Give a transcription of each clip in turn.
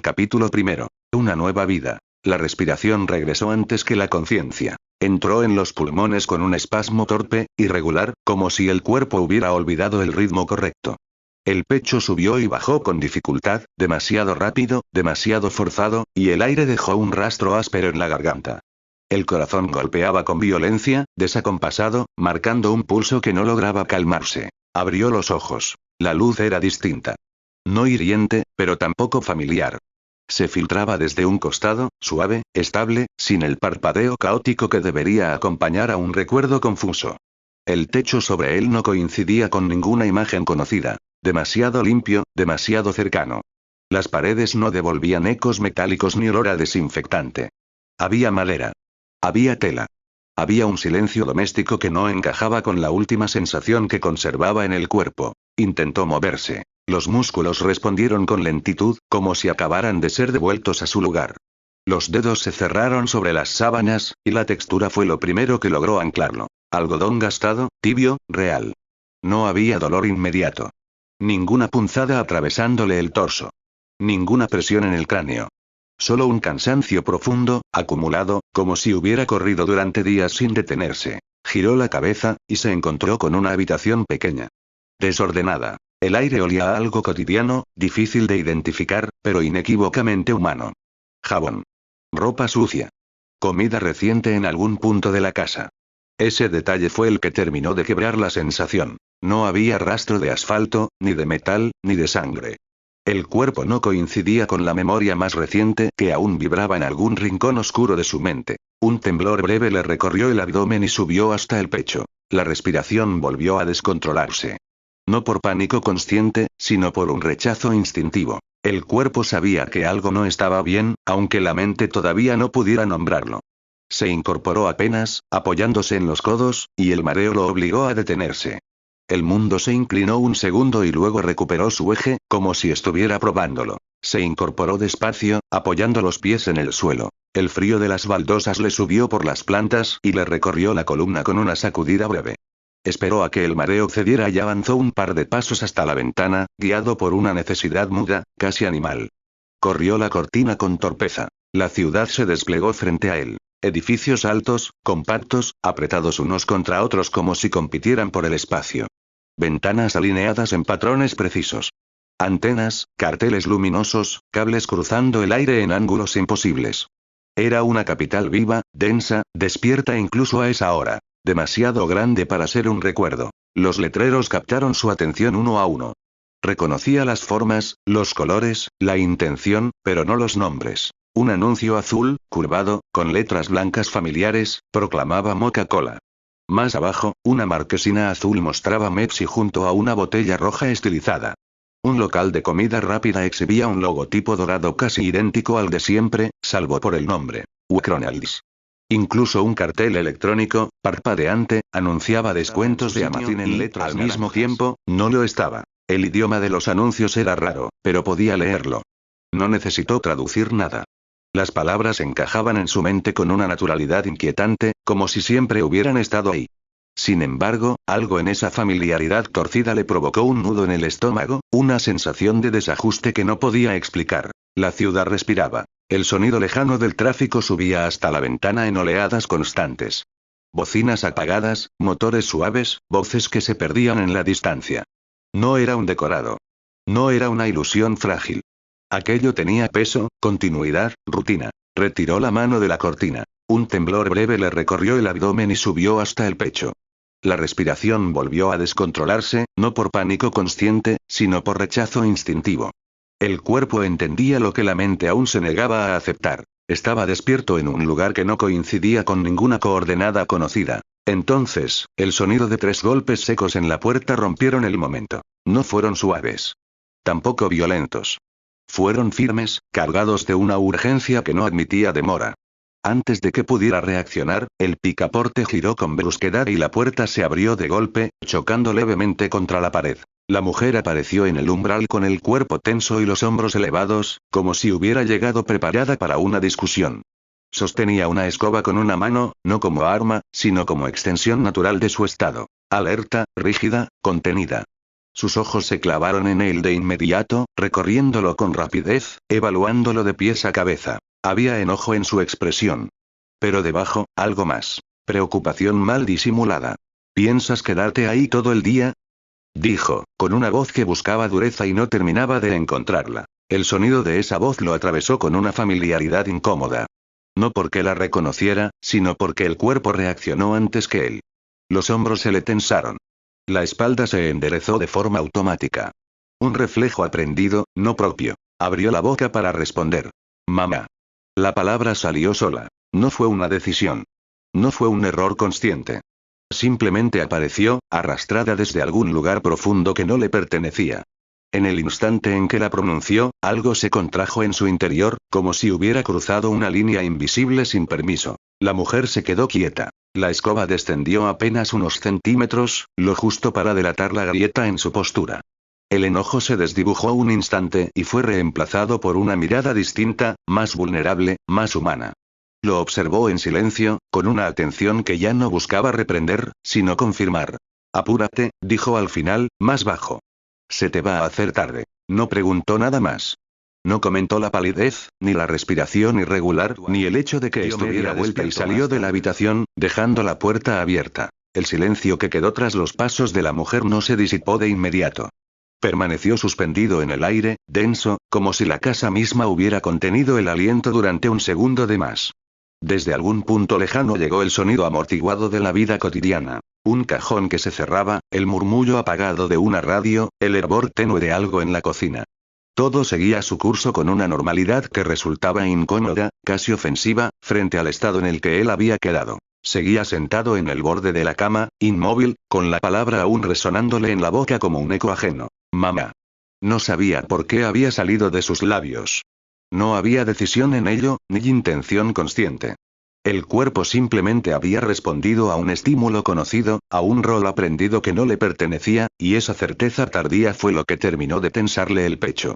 Capítulo primero. Una nueva vida. La respiración regresó antes que la conciencia. Entró en los pulmones con un espasmo torpe, irregular, como si el cuerpo hubiera olvidado el ritmo correcto. El pecho subió y bajó con dificultad, demasiado rápido, demasiado forzado, y el aire dejó un rastro áspero en la garganta. El corazón golpeaba con violencia, desacompasado, marcando un pulso que no lograba calmarse. Abrió los ojos. La luz era distinta. No hiriente, pero tampoco familiar. Se filtraba desde un costado, suave, estable, sin el parpadeo caótico que debería acompañar a un recuerdo confuso. El techo sobre él no coincidía con ninguna imagen conocida. Demasiado limpio, demasiado cercano. Las paredes no devolvían ecos metálicos ni olor a desinfectante. Había madera. Había tela. Había un silencio doméstico que no encajaba con la última sensación que conservaba en el cuerpo. Intentó moverse. Los músculos respondieron con lentitud, como si acabaran de ser devueltos a su lugar. Los dedos se cerraron sobre las sábanas, y la textura fue lo primero que logró anclarlo. Algodón gastado, tibio, real. No había dolor inmediato. Ninguna punzada atravesándole el torso. Ninguna presión en el cráneo. Solo un cansancio profundo, acumulado, como si hubiera corrido durante días sin detenerse. Giró la cabeza, y se encontró con una habitación pequeña. Desordenada. El aire olía a algo cotidiano, difícil de identificar, pero inequívocamente humano. Jabón. Ropa sucia. Comida reciente en algún punto de la casa. Ese detalle fue el que terminó de quebrar la sensación. No había rastro de asfalto, ni de metal, ni de sangre. El cuerpo no coincidía con la memoria más reciente que aún vibraba en algún rincón oscuro de su mente. Un temblor breve le recorrió el abdomen y subió hasta el pecho. La respiración volvió a descontrolarse. No por pánico consciente, sino por un rechazo instintivo. El cuerpo sabía que algo no estaba bien, aunque la mente todavía no pudiera nombrarlo. Se incorporó apenas, apoyándose en los codos, y el mareo lo obligó a detenerse. El mundo se inclinó un segundo y luego recuperó su eje, como si estuviera probándolo. Se incorporó despacio, apoyando los pies en el suelo. El frío de las baldosas le subió por las plantas y le recorrió la columna con una sacudida breve. Esperó a que el mareo cediera y avanzó un par de pasos hasta la ventana, guiado por una necesidad muda, casi animal. Corrió la cortina con torpeza. La ciudad se desplegó frente a él. Edificios altos, compactos, apretados unos contra otros como si compitieran por el espacio. Ventanas alineadas en patrones precisos. Antenas, carteles luminosos, cables cruzando el aire en ángulos imposibles. Era una capital viva, densa, despierta incluso a esa hora. Demasiado grande para ser un recuerdo. Los letreros captaron su atención uno a uno. Reconocía las formas, los colores, la intención, pero no los nombres. Un anuncio azul, curvado, con letras blancas familiares, proclamaba Coca-Cola. Más abajo, una marquesina azul mostraba Pepsi junto a una botella roja estilizada. Un local de comida rápida exhibía un logotipo dorado casi idéntico al de siempre, salvo por el nombre. McDonald's. Incluso un cartel electrónico, parpadeante, anunciaba descuentos de Amazon en letras. Al mismo tiempo, no lo estaba. El idioma de los anuncios era raro, pero podía leerlo. No necesitó traducir nada. Las palabras encajaban en su mente con una naturalidad inquietante, como si siempre hubieran estado ahí. Sin embargo, algo en esa familiaridad torcida le provocó un nudo en el estómago, una sensación de desajuste que no podía explicar. La ciudad respiraba. El sonido lejano del tráfico subía hasta la ventana en oleadas constantes. Bocinas apagadas, motores suaves, voces que se perdían en la distancia. No era un decorado. No era una ilusión frágil. Aquello tenía peso, continuidad, rutina. Retiró la mano de la cortina. Un temblor breve le recorrió el abdomen y subió hasta el pecho. La respiración volvió a descontrolarse, no por pánico consciente, sino por rechazo instintivo. El cuerpo entendía lo que la mente aún se negaba a aceptar. Estaba despierto en un lugar que no coincidía con ninguna coordenada conocida. Entonces, el sonido de 3 golpes secos en la puerta rompieron el momento. No fueron suaves. Tampoco violentos. Fueron firmes, cargados de una urgencia que no admitía demora. Antes de que pudiera reaccionar, el picaporte giró con brusquedad y la puerta se abrió de golpe, chocando levemente contra la pared. La mujer apareció en el umbral con el cuerpo tenso y los hombros elevados, como si hubiera llegado preparada para una discusión. Sostenía una escoba con una mano, no como arma, sino como extensión natural de su estado. Alerta, rígida, contenida. Sus ojos se clavaron en él de inmediato, recorriéndolo con rapidez, evaluándolo de pies a cabeza. Había enojo en su expresión. Pero debajo, algo más. Preocupación mal disimulada. ¿Piensas quedarte ahí todo el día?, dijo, con una voz que buscaba dureza y no terminaba de encontrarla. El sonido de esa voz lo atravesó con una familiaridad incómoda. No porque la reconociera, sino porque el cuerpo reaccionó antes que él. Los hombros se le tensaron. La espalda se enderezó de forma automática. Un reflejo aprendido, no propio. Abrió la boca para responder. Mamá. La palabra salió sola. No fue una decisión. No fue un error consciente. Simplemente apareció, arrastrada desde algún lugar profundo que no le pertenecía. En el instante en que la pronunció, algo se contrajo en su interior, como si hubiera cruzado una línea invisible sin permiso. La mujer se quedó quieta. La escoba descendió apenas unos centímetros, lo justo para delatar la grieta en su postura. El enojo se desdibujó un instante y fue reemplazado por una mirada distinta, más vulnerable, más humana. Lo observó en silencio, con una atención que ya no buscaba reprender, sino confirmar. Apúrate, dijo al final, más bajo. Se te va a hacer tarde. No preguntó nada más. No comentó la palidez, ni la respiración irregular, ni el hecho de que estuviera vuelta y salió de la habitación, dejando la puerta abierta. El silencio que quedó tras los pasos de la mujer no se disipó de inmediato. Permaneció suspendido en el aire, denso, como si la casa misma hubiera contenido el aliento durante un segundo de más. Desde algún punto lejano llegó el sonido amortiguado de la vida cotidiana. Un cajón que se cerraba, el murmullo apagado de una radio, el hervor tenue de algo en la cocina. Todo seguía su curso con una normalidad que resultaba incómoda, casi ofensiva, frente al estado en el que él había quedado. Seguía sentado en el borde de la cama, inmóvil, con la palabra aún resonándole en la boca como un eco ajeno. Mamá. No sabía por qué había salido de sus labios. No había decisión en ello, ni intención consciente. El cuerpo simplemente había respondido a un estímulo conocido, a un rol aprendido que no le pertenecía, y esa certeza tardía fue lo que terminó de tensarle el pecho.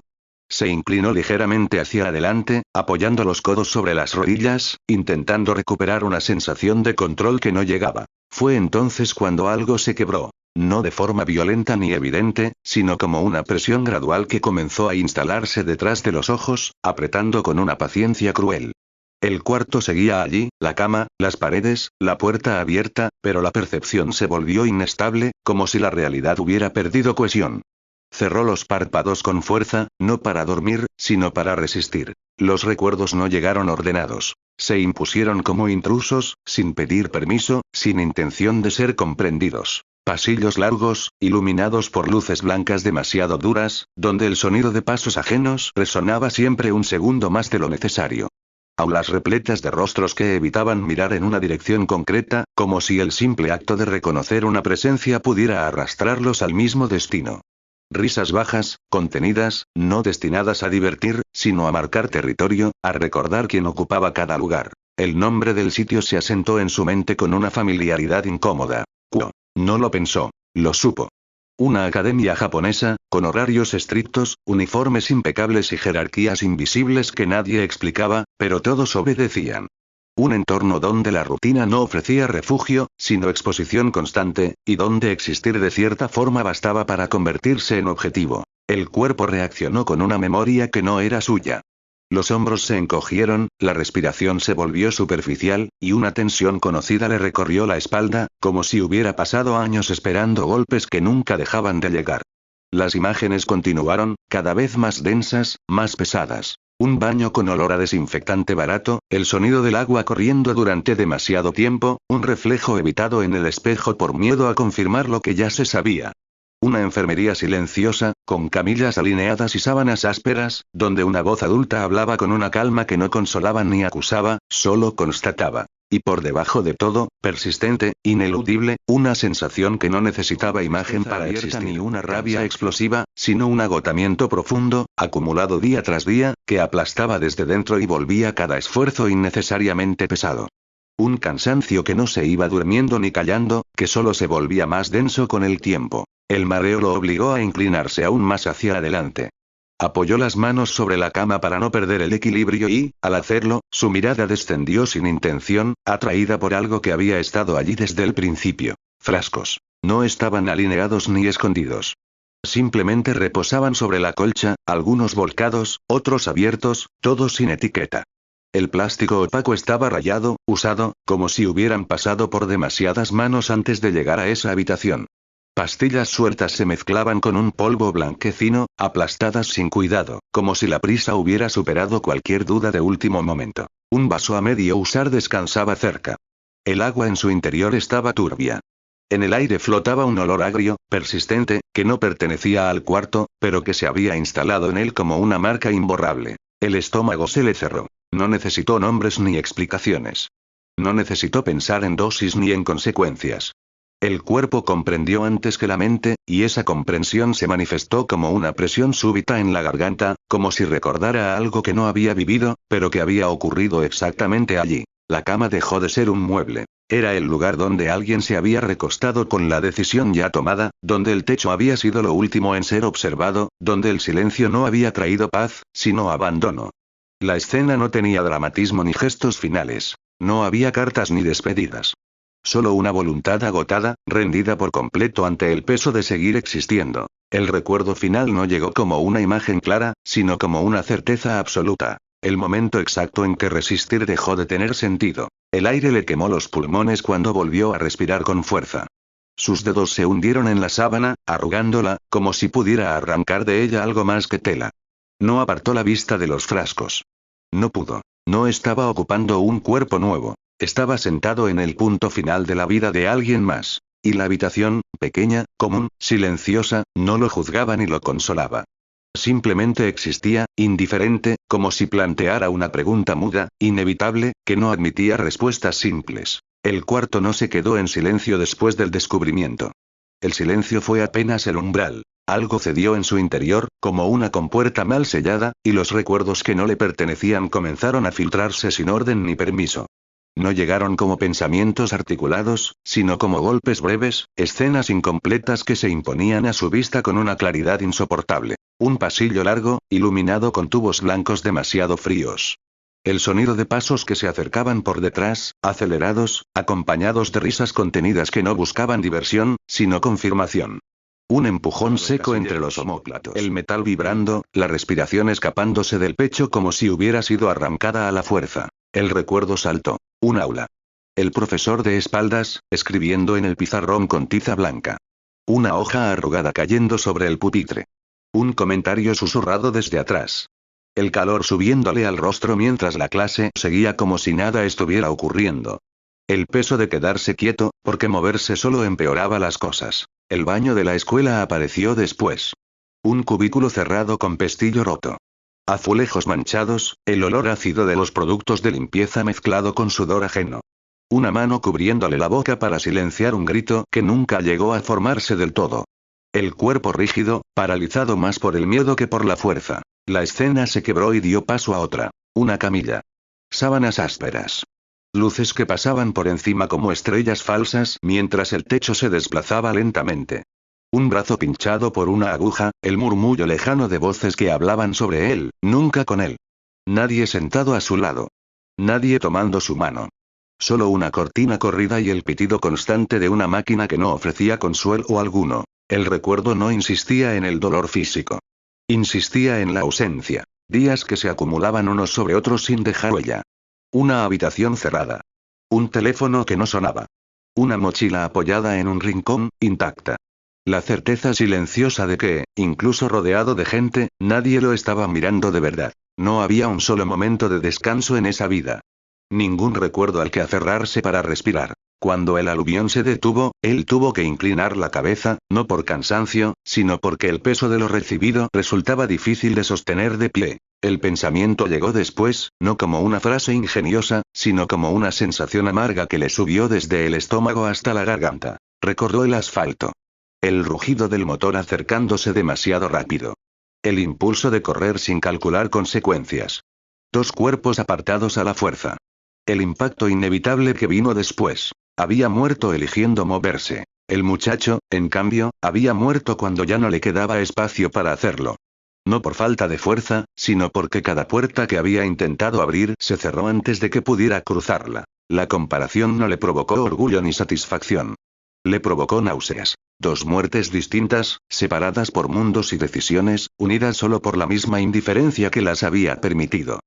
Se inclinó ligeramente hacia adelante, apoyando los codos sobre las rodillas, intentando recuperar una sensación de control que no llegaba. Fue entonces cuando algo se quebró. No de forma violenta ni evidente, sino como una presión gradual que comenzó a instalarse detrás de los ojos, apretando con una paciencia cruel. El cuarto seguía allí, la cama, las paredes, la puerta abierta, pero la percepción se volvió inestable, como si la realidad hubiera perdido cohesión. Cerró los párpados con fuerza, no para dormir, sino para resistir. Los recuerdos no llegaron ordenados. Se impusieron como intrusos, sin pedir permiso, sin intención de ser comprendidos. Pasillos largos, iluminados por luces blancas demasiado duras, donde el sonido de pasos ajenos resonaba siempre un segundo más de lo necesario. Aulas repletas de rostros que evitaban mirar en una dirección concreta, como si el simple acto de reconocer una presencia pudiera arrastrarlos al mismo destino. Risas bajas, contenidas, no destinadas a divertir, sino a marcar territorio, a recordar quién ocupaba cada lugar. El nombre del sitio se asentó en su mente con una familiaridad incómoda. Kuo. No lo pensó. Lo supo. Una academia japonesa, con horarios estrictos, uniformes impecables y jerarquías invisibles que nadie explicaba, pero todos obedecían. Un entorno donde la rutina no ofrecía refugio, sino exposición constante, y donde existir de cierta forma bastaba para convertirse en objetivo. El cuerpo reaccionó con una memoria que no era suya. Los hombros se encogieron, la respiración se volvió superficial, y una tensión conocida le recorrió la espalda, como si hubiera pasado años esperando golpes que nunca dejaban de llegar. Las imágenes continuaron, cada vez más densas, más pesadas. Un baño con olor a desinfectante barato, el sonido del agua corriendo durante demasiado tiempo, un reflejo evitado en el espejo por miedo a confirmar lo que ya se sabía. Una enfermería silenciosa, con camillas alineadas y sábanas ásperas, donde una voz adulta hablaba con una calma que no consolaba ni acusaba, solo constataba. Y por debajo de todo, persistente, ineludible, una sensación que no necesitaba imagen para existir, ni una rabia explosiva, sino un agotamiento profundo, acumulado día tras día, que aplastaba desde dentro y volvía cada esfuerzo innecesariamente pesado. Un cansancio que no se iba durmiendo ni callando, que solo se volvía más denso con el tiempo. El mareo lo obligó a inclinarse aún más hacia adelante. Apoyó las manos sobre la cama para no perder el equilibrio y, al hacerlo, su mirada descendió sin intención, atraída por algo que había estado allí desde el principio. Frascos. No estaban alineados ni escondidos. Simplemente reposaban sobre la colcha, algunos volcados, otros abiertos, todos sin etiqueta. El plástico opaco estaba rayado, usado, como si hubieran pasado por demasiadas manos antes de llegar a esa habitación. Pastillas sueltas se mezclaban con un polvo blanquecino, aplastadas sin cuidado, como si la prisa hubiera superado cualquier duda de último momento. Un vaso a medio usar descansaba cerca. El agua en su interior estaba turbia. En el aire flotaba un olor agrio, persistente, que no pertenecía al cuarto, pero que se había instalado en él como una marca imborrable. El estómago se le cerró. No necesitó nombres ni explicaciones. No necesitó pensar en dosis ni en consecuencias. El cuerpo comprendió antes que la mente, y esa comprensión se manifestó como una presión súbita en la garganta, como si recordara algo que no había vivido, pero que había ocurrido exactamente allí. La cama dejó de ser un mueble. Era el lugar donde alguien se había recostado con la decisión ya tomada, donde el techo había sido lo último en ser observado, donde el silencio no había traído paz, sino abandono. La escena no tenía dramatismo ni gestos finales. No había cartas ni despedidas. Solo una voluntad agotada, rendida por completo ante el peso de seguir existiendo. El recuerdo final no llegó como una imagen clara, sino como una certeza absoluta. El momento exacto en que resistir dejó de tener sentido. El aire le quemó los pulmones cuando volvió a respirar con fuerza. Sus dedos se hundieron en la sábana, arrugándola, como si pudiera arrancar de ella algo más que tela. No apartó la vista de los frascos. No pudo. No estaba ocupando un cuerpo nuevo. Estaba sentado en el punto final de la vida de alguien más. Y la habitación, pequeña, común, silenciosa, no lo juzgaba ni lo consolaba. Simplemente existía, indiferente, como si planteara una pregunta muda, inevitable, que no admitía respuestas simples. El cuarto no se quedó en silencio después del descubrimiento. El silencio fue apenas el umbral. Algo cedió en su interior, como una compuerta mal sellada, y los recuerdos que no le pertenecían comenzaron a filtrarse sin orden ni permiso. No llegaron como pensamientos articulados, sino como golpes breves, escenas incompletas que se imponían a su vista con una claridad insoportable. Un pasillo largo, iluminado con tubos blancos demasiado fríos. El sonido de pasos que se acercaban por detrás, acelerados, acompañados de risas contenidas que no buscaban diversión, sino confirmación. Un empujón seco entre los omóplatos. El metal vibrando, la respiración escapándose del pecho como si hubiera sido arrancada a la fuerza. El recuerdo saltó. Un aula. El profesor de espaldas, escribiendo en el pizarrón con tiza blanca. Una hoja arrugada cayendo sobre el pupitre. Un comentario susurrado desde atrás. El calor subiéndole al rostro mientras la clase seguía como si nada estuviera ocurriendo. El peso de quedarse quieto, porque moverse solo empeoraba las cosas. El baño de la escuela apareció después. Un cubículo cerrado con pestillo roto. Azulejos manchados, el olor ácido de los productos de limpieza mezclado con sudor ajeno. Una mano cubriéndole la boca para silenciar un grito que nunca llegó a formarse del todo. El cuerpo rígido, paralizado más por el miedo que por la fuerza. La escena se quebró y dio paso a otra. Una camilla. Sábanas ásperas. Luces que pasaban por encima como estrellas falsas mientras el techo se desplazaba lentamente. Un brazo pinchado por una aguja, el murmullo lejano de voces que hablaban sobre él, nunca con él. Nadie sentado a su lado. Nadie tomando su mano. Solo una cortina corrida y el pitido constante de una máquina que no ofrecía consuelo alguno. El recuerdo no insistía en el dolor físico. Insistía en la ausencia. Días que se acumulaban unos sobre otros sin dejar huella. Una habitación cerrada. Un teléfono que no sonaba. Una mochila apoyada en un rincón, intacta. La certeza silenciosa de que, incluso rodeado de gente, nadie lo estaba mirando de verdad. No había un solo momento de descanso en esa vida. Ningún recuerdo al que aferrarse para respirar. Cuando el aluvión se detuvo, él tuvo que inclinar la cabeza, no por cansancio, sino porque el peso de lo recibido resultaba difícil de sostener de pie. El pensamiento llegó después, no como una frase ingeniosa, sino como una sensación amarga que le subió desde el estómago hasta la garganta. Recordó el asfalto. El rugido del motor acercándose demasiado rápido. El impulso de correr sin calcular consecuencias. Dos cuerpos apartados a la fuerza. El impacto inevitable que vino después. Había muerto eligiendo moverse. El muchacho, en cambio, había muerto cuando ya no le quedaba espacio para hacerlo. No por falta de fuerza, sino porque cada puerta que había intentado abrir se cerró antes de que pudiera cruzarla. La comparación no le provocó orgullo ni satisfacción. Le provocó náuseas. Dos muertes distintas, separadas por mundos y decisiones, unidas solo por la misma indiferencia que las había permitido.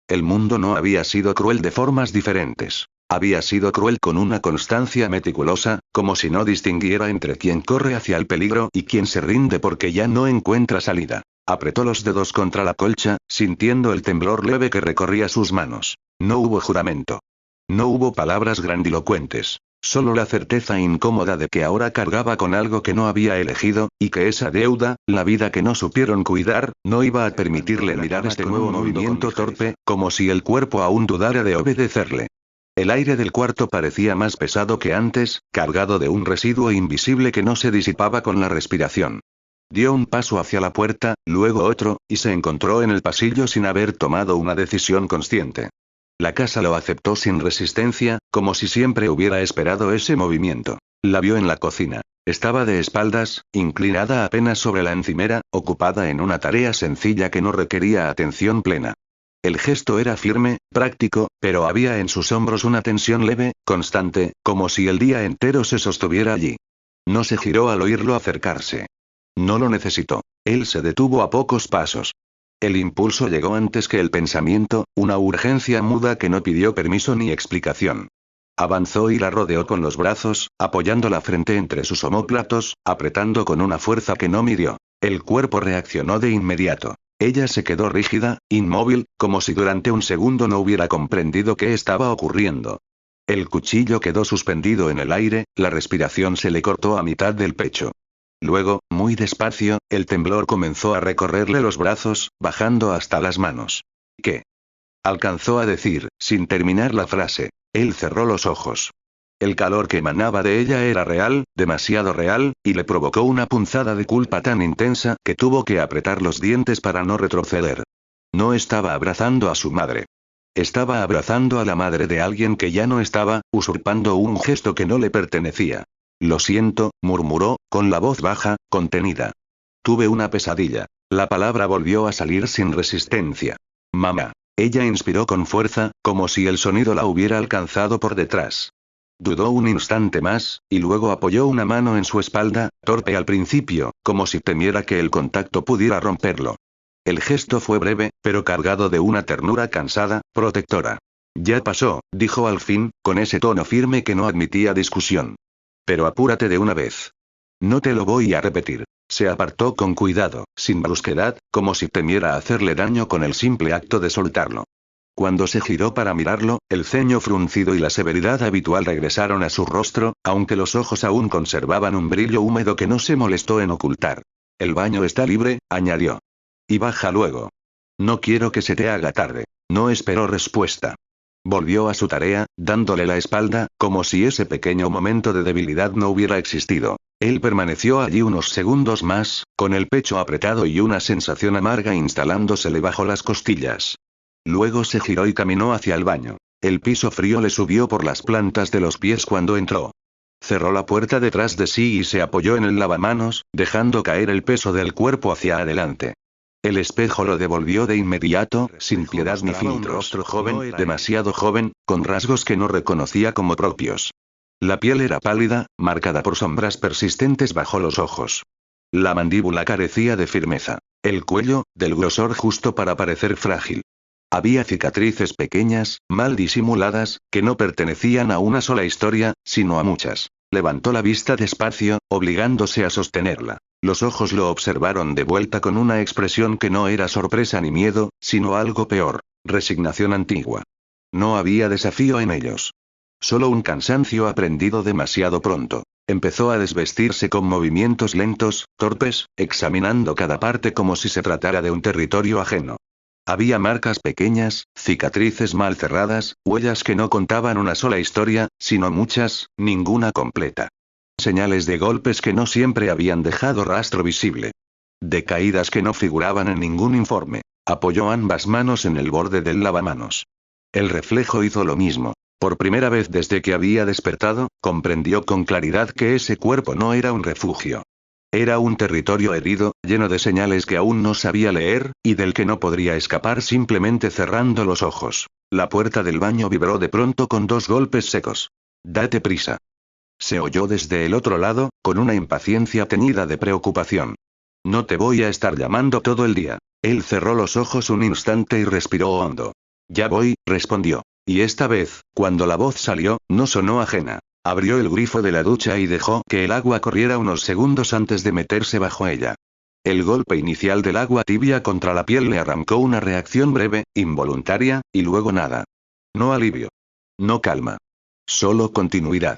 El mundo no había sido cruel de formas diferentes. Había sido cruel con una constancia meticulosa, como si no distinguiera entre quien corre hacia el peligro y quien se rinde porque ya no encuentra salida. Apretó los dedos contra la colcha, sintiendo el temblor leve que recorría sus manos. No hubo juramento. No hubo palabras grandilocuentes. Solo la certeza incómoda de que ahora cargaba con algo que no había elegido, y que esa deuda, la vida que no supieron cuidar, no iba a permitirle mirar este nuevo movimiento torpe, como si el cuerpo aún dudara de obedecerle. El aire del cuarto parecía más pesado que antes, cargado de un residuo invisible que no se disipaba con la respiración. Dio un paso hacia la puerta, luego otro, y se encontró en el pasillo sin haber tomado una decisión consciente. La casa lo aceptó sin resistencia, como si siempre hubiera esperado ese movimiento. La vio en la cocina. Estaba de espaldas, inclinada apenas sobre la encimera, ocupada en una tarea sencilla que no requería atención plena. El gesto era firme, práctico, pero había en sus hombros una tensión leve, constante, como si el día entero se sostuviera allí. No se giró al oírlo acercarse. No lo necesitó. Él se detuvo a pocos pasos. El impulso llegó antes que el pensamiento, una urgencia muda que no pidió permiso ni explicación. Avanzó y la rodeó con los brazos, apoyando la frente entre sus omóplatos, apretando con una fuerza que no midió. El cuerpo reaccionó de inmediato. Ella se quedó rígida, inmóvil, como si durante un segundo no hubiera comprendido qué estaba ocurriendo. El cuchillo quedó suspendido en el aire, la respiración se le cortó a mitad del pecho. Luego, muy despacio, el temblor comenzó a recorrerle los brazos, bajando hasta las manos. ¿Qué? Alcanzó a decir, sin terminar la frase. Él cerró los ojos. El calor que emanaba de ella era real, demasiado real, y le provocó una punzada de culpa tan intensa que tuvo que apretar los dientes para no retroceder. No estaba abrazando a su madre. Estaba abrazando a la madre de alguien que ya no estaba, usurpando un gesto que no le pertenecía. Lo siento, murmuró, con la voz baja, contenida. Tuve una pesadilla. La palabra volvió a salir sin resistencia. Mamá. Ella inspiró con fuerza, como si el sonido la hubiera alcanzado por detrás. Dudó un instante más, y luego apoyó una mano en su espalda, torpe al principio, como si temiera que el contacto pudiera romperlo. El gesto fue breve, pero cargado de una ternura cansada, protectora. Ya pasó, dijo al fin, con ese tono firme que no admitía discusión. Pero apúrate de una vez. No te lo voy a repetir. Se apartó con cuidado, sin brusquedad, como si temiera hacerle daño con el simple acto de soltarlo. Cuando se giró para mirarlo, el ceño fruncido y la severidad habitual regresaron a su rostro, aunque los ojos aún conservaban un brillo húmedo que no se molestó en ocultar. El baño está libre, añadió. Y baja luego. No quiero que se te haga tarde. No esperó respuesta. Volvió a su tarea, dándole la espalda, como si ese pequeño momento de debilidad no hubiera existido. Él permaneció allí unos segundos más, con el pecho apretado y una sensación amarga instalándosele bajo las costillas. Luego se giró y caminó hacia el baño. El piso frío le subió por las plantas de los pies cuando entró. Cerró la puerta detrás de sí y se apoyó en el lavamanos, dejando caer el peso del cuerpo hacia adelante. El espejo lo devolvió de inmediato, sin piedad ni filtros. Un rostro joven, demasiado joven, con rasgos que no reconocía como propios. La piel era pálida, marcada por sombras persistentes bajo los ojos. La mandíbula carecía de firmeza. El cuello, del grosor justo para parecer frágil. Había cicatrices pequeñas, mal disimuladas, que no pertenecían a una sola historia, sino a muchas. Levantó la vista despacio, obligándose a sostenerla. Los ojos lo observaron de vuelta con una expresión que no era sorpresa ni miedo, sino algo peor, resignación antigua. No había desafío en ellos. Solo un cansancio aprendido demasiado pronto. Empezó a desvestirse con movimientos lentos, torpes, examinando cada parte como si se tratara de un territorio ajeno. Había marcas pequeñas, cicatrices mal cerradas, huellas que no contaban una sola historia, sino muchas, ninguna completa. Señales de golpes que no siempre habían dejado rastro visible. De caídas que no figuraban en ningún informe. Apoyó ambas manos en el borde del lavamanos. El reflejo hizo lo mismo. Por primera vez desde que había despertado, comprendió con claridad que ese cuerpo no era un refugio. Era un territorio herido, lleno de señales que aún no sabía leer, y del que no podría escapar simplemente cerrando los ojos. La puerta del baño vibró de pronto con 2 golpes secos. Date prisa. Se oyó desde el otro lado, con una impaciencia teñida de preocupación. No te voy a estar llamando todo el día. Él cerró los ojos un instante y respiró hondo. Ya voy, respondió. Y esta vez, cuando la voz salió, no sonó ajena. Abrió el grifo de la ducha y dejó que el agua corriera unos segundos antes de meterse bajo ella. El golpe inicial del agua tibia contra la piel le arrancó una reacción breve, involuntaria, y luego nada. No alivio. No calma. Solo continuidad.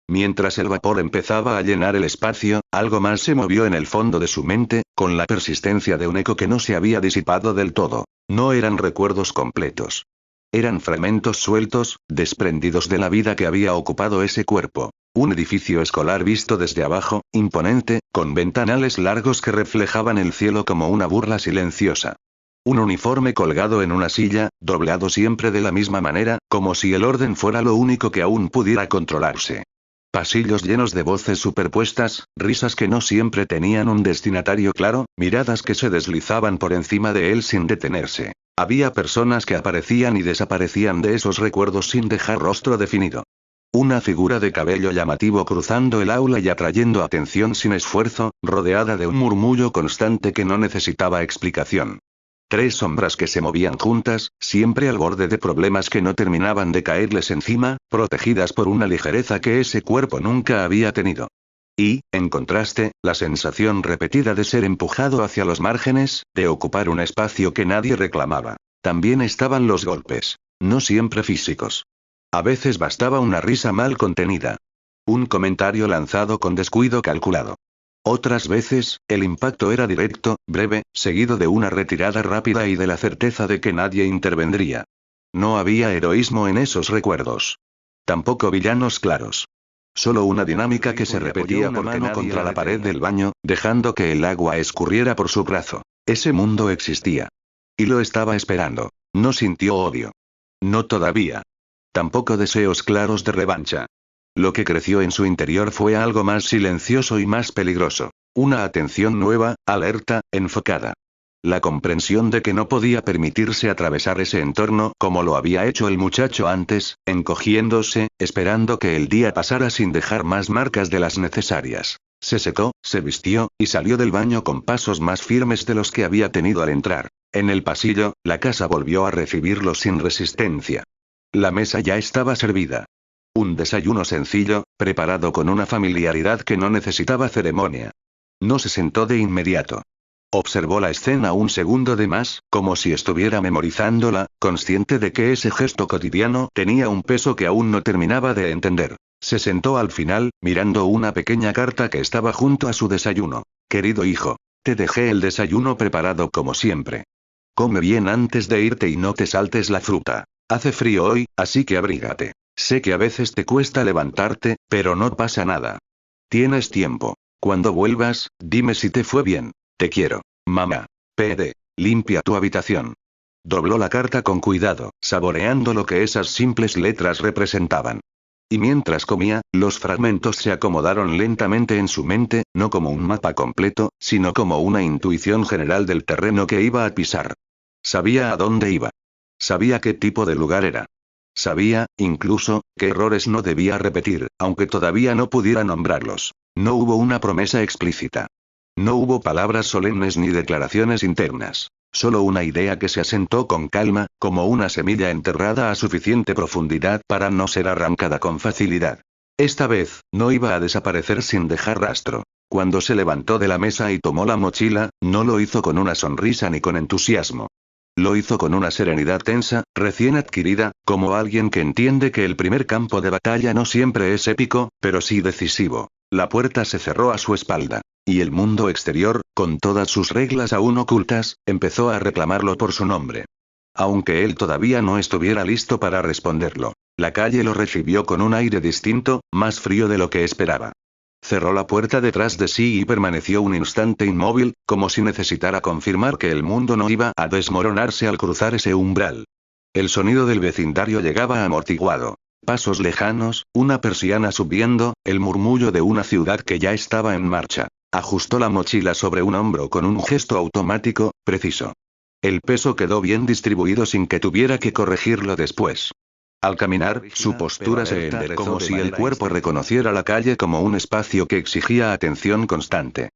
Mientras el vapor empezaba a llenar el espacio, algo más se movió en el fondo de su mente, con la persistencia de un eco que no se había disipado del todo. No eran recuerdos completos. Eran fragmentos sueltos, desprendidos de la vida que había ocupado ese cuerpo. Un edificio escolar visto desde abajo, imponente, con ventanales largos que reflejaban el cielo como una burla silenciosa. Un uniforme colgado en una silla, doblado siempre de la misma manera, como si el orden fuera lo único que aún pudiera controlarse. Pasillos llenos de voces superpuestas, risas que no siempre tenían un destinatario claro, miradas que se deslizaban por encima de él sin detenerse. Había personas que aparecían y desaparecían de esos recuerdos sin dejar rostro definido. Una figura de cabello llamativo cruzando el aula y atrayendo atención sin esfuerzo, rodeada de un murmullo constante que no necesitaba explicación. 3 sombras que se movían juntas, siempre al borde de problemas que no terminaban de caerles encima, protegidas por una ligereza que ese cuerpo nunca había tenido. Y, en contraste, la sensación repetida de ser empujado hacia los márgenes, de ocupar un espacio que nadie reclamaba. También estaban los golpes. No siempre físicos. A veces bastaba una risa mal contenida. Un comentario lanzado con descuido calculado. Otras veces, el impacto era directo, breve, seguido de una retirada rápida y de la certeza de que nadie intervendría. No había heroísmo en esos recuerdos. Tampoco villanos claros. Solo una dinámica que se repetía por mano contra la pared del baño, dejando que el agua escurriera por su brazo. Ese mundo existía. Y lo estaba esperando. No sintió odio. No todavía. Tampoco deseos claros de revancha. Lo que creció en su interior fue algo más silencioso y más peligroso. Una atención nueva, alerta, enfocada. La comprensión de que no podía permitirse atravesar ese entorno como lo había hecho el muchacho antes, encogiéndose, esperando que el día pasara sin dejar más marcas de las necesarias. Se secó, se vistió, y salió del baño con pasos más firmes de los que había tenido al entrar. En el pasillo, la casa volvió a recibirlo sin resistencia. La mesa ya estaba servida. Un desayuno sencillo, preparado con una familiaridad que no necesitaba ceremonia. No se sentó de inmediato. Observó la escena un segundo de más, como si estuviera memorizándola, consciente de que ese gesto cotidiano tenía un peso que aún no terminaba de entender. Se sentó al final, mirando una pequeña carta que estaba junto a su desayuno. Querido hijo, te dejé el desayuno preparado como siempre. Come bien antes de irte y no te saltes la fruta. Hace frío hoy, así que abrígate. Sé que a veces te cuesta levantarte, pero no pasa nada. Tienes tiempo. Cuando vuelvas, dime si te fue bien. Te quiero. Mamá. PD. Limpia tu habitación. Dobló la carta con cuidado, saboreando lo que esas simples letras representaban. Y mientras comía, los fragmentos se acomodaron lentamente en su mente, no como un mapa completo, sino como una intuición general del terreno que iba a pisar. Sabía a dónde iba. Sabía qué tipo de lugar era. Sabía, incluso, qué errores no debía repetir, aunque todavía no pudiera nombrarlos. No hubo una promesa explícita. No hubo palabras solemnes ni declaraciones internas. Solo una idea que se asentó con calma, como una semilla enterrada a suficiente profundidad para no ser arrancada con facilidad. Esta vez, no iba a desaparecer sin dejar rastro. Cuando se levantó de la mesa y tomó la mochila, no lo hizo con una sonrisa ni con entusiasmo. Lo hizo con una serenidad tensa, recién adquirida, como alguien que entiende que el primer campo de batalla no siempre es épico, pero sí decisivo. La puerta se cerró a su espalda. Y el mundo exterior, con todas sus reglas aún ocultas, empezó a reclamarlo por su nombre. Aunque él todavía no estuviera listo para responderlo. La calle lo recibió con un aire distinto, más frío de lo que esperaba. Cerró la puerta detrás de sí y permaneció un instante inmóvil, como si necesitara confirmar que el mundo no iba a desmoronarse al cruzar ese umbral. El sonido del vecindario llegaba amortiguado. Pasos lejanos, una persiana subiendo, el murmullo de una ciudad que ya estaba en marcha. Ajustó la mochila sobre un hombro con un gesto automático, preciso. El peso quedó bien distribuido sin que tuviera que corregirlo después. Al caminar, su postura se enderezó como si el cuerpo reconociera la calle como un espacio que exigía atención constante.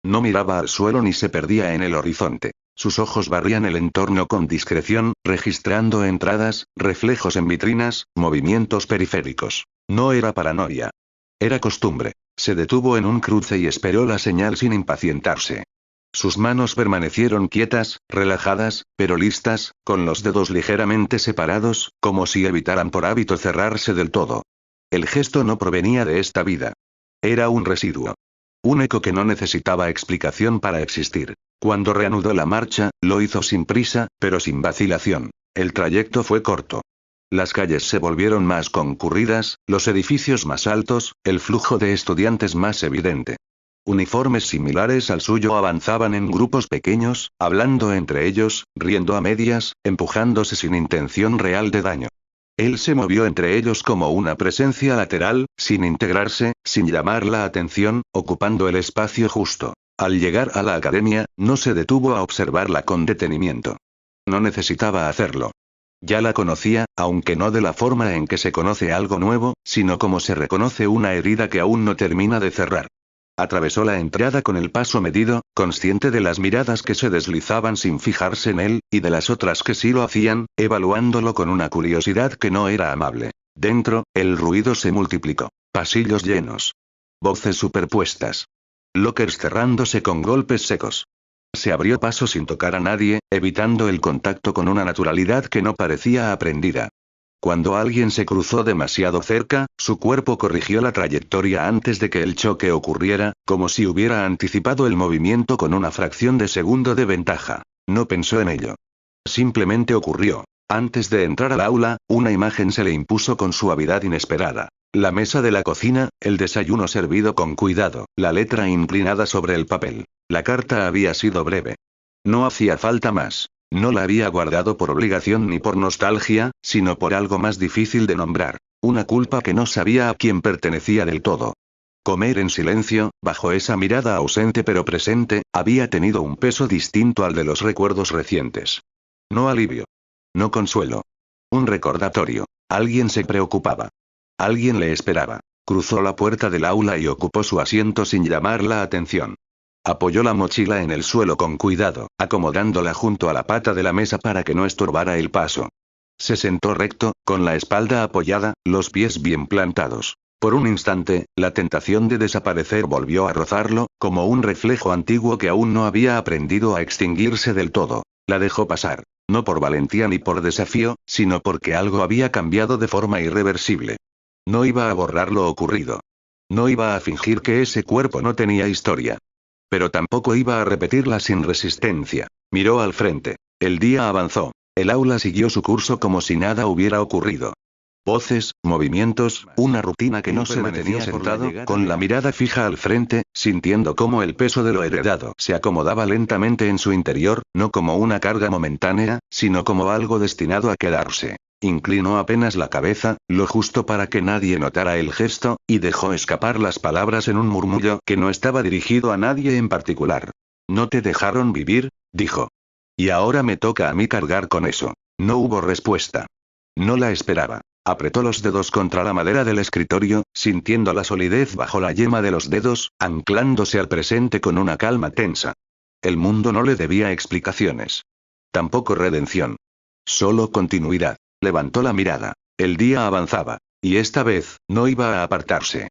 No miraba al suelo ni se perdía en el horizonte. Sus ojos barrían el entorno con discreción, registrando entradas, reflejos en vitrinas, movimientos periféricos. No era paranoia. Era costumbre. Se detuvo en un cruce y esperó la señal sin impacientarse. Sus manos permanecieron quietas, relajadas, pero listas, con los dedos ligeramente separados, como si evitaran por hábito cerrarse del todo. El gesto no provenía de esta vida. Era un residuo. Un eco que no necesitaba explicación para existir. Cuando reanudó la marcha, lo hizo sin prisa, pero sin vacilación. El trayecto fue corto. Las calles se volvieron más concurridas, los edificios más altos, el flujo de estudiantes más evidente. Uniformes similares al suyo avanzaban en grupos pequeños, hablando entre ellos, riendo a medias, empujándose sin intención real de daño. Él se movió entre ellos como una presencia lateral, sin integrarse, sin llamar la atención, ocupando el espacio justo. Al llegar a la academia, no se detuvo a observarla con detenimiento. No necesitaba hacerlo. Ya la conocía, aunque no de la forma en que se conoce algo nuevo, sino como se reconoce una herida que aún no termina de cerrar. Atravesó la entrada con el paso medido, consciente de las miradas que se deslizaban sin fijarse en él, y de las otras que sí lo hacían, evaluándolo con una curiosidad que no era amable. Dentro, el ruido se multiplicó. Pasillos llenos. Voces superpuestas. Lockers cerrándose con golpes secos. Se abrió paso sin tocar a nadie, evitando el contacto con una naturalidad que no parecía aprendida. Cuando alguien se cruzó demasiado cerca, su cuerpo corrigió la trayectoria antes de que el choque ocurriera, como si hubiera anticipado el movimiento con una fracción de segundo de ventaja. No pensó en ello. Simplemente ocurrió. Antes de entrar al aula, una imagen se le impuso con suavidad inesperada. La mesa de la cocina, el desayuno servido con cuidado, la letra inclinada sobre el papel. La carta había sido breve. No hacía falta más. No la había guardado por obligación ni por nostalgia, sino por algo más difícil de nombrar. Una culpa que no sabía a quién pertenecía del todo. Comer en silencio, bajo esa mirada ausente pero presente, había tenido un peso distinto al de los recuerdos recientes. No alivio. No consuelo. Un recordatorio. Alguien se preocupaba. Alguien le esperaba. Cruzó la puerta del aula y ocupó su asiento sin llamar la atención. Apoyó la mochila en el suelo con cuidado, acomodándola junto a la pata de la mesa para que no estorbara el paso. Se sentó recto, con la espalda apoyada, los pies bien plantados. Por un instante, la tentación de desaparecer volvió a rozarlo, como un reflejo antiguo que aún no había aprendido a extinguirse del todo. La dejó pasar. No por valentía ni por desafío, sino porque algo había cambiado de forma irreversible. No iba a borrar lo ocurrido. No iba a fingir que ese cuerpo no tenía historia. Pero tampoco iba a repetirla sin resistencia. Miró al frente. El día avanzó. El aula siguió su curso como si nada hubiera ocurrido. Voces, movimientos, una rutina que no se detenía sentado, con la mirada fija al frente, sintiendo cómo el peso de lo heredado se acomodaba lentamente en su interior, no como una carga momentánea, sino como algo destinado a quedarse. Inclinó apenas la cabeza, lo justo para que nadie notara el gesto, y dejó escapar las palabras en un murmullo que no estaba dirigido a nadie en particular. «¿No te dejaron vivir?», dijo. «Y ahora me toca a mí cargar con eso». No hubo respuesta. No la esperaba. Apretó los dedos contra la madera del escritorio, sintiendo la solidez bajo la yema de los dedos, anclándose al presente con una calma tensa. El mundo no le debía explicaciones. Tampoco redención. Solo continuidad. Levantó la mirada. El día avanzaba. Y esta vez, no iba a apartarse.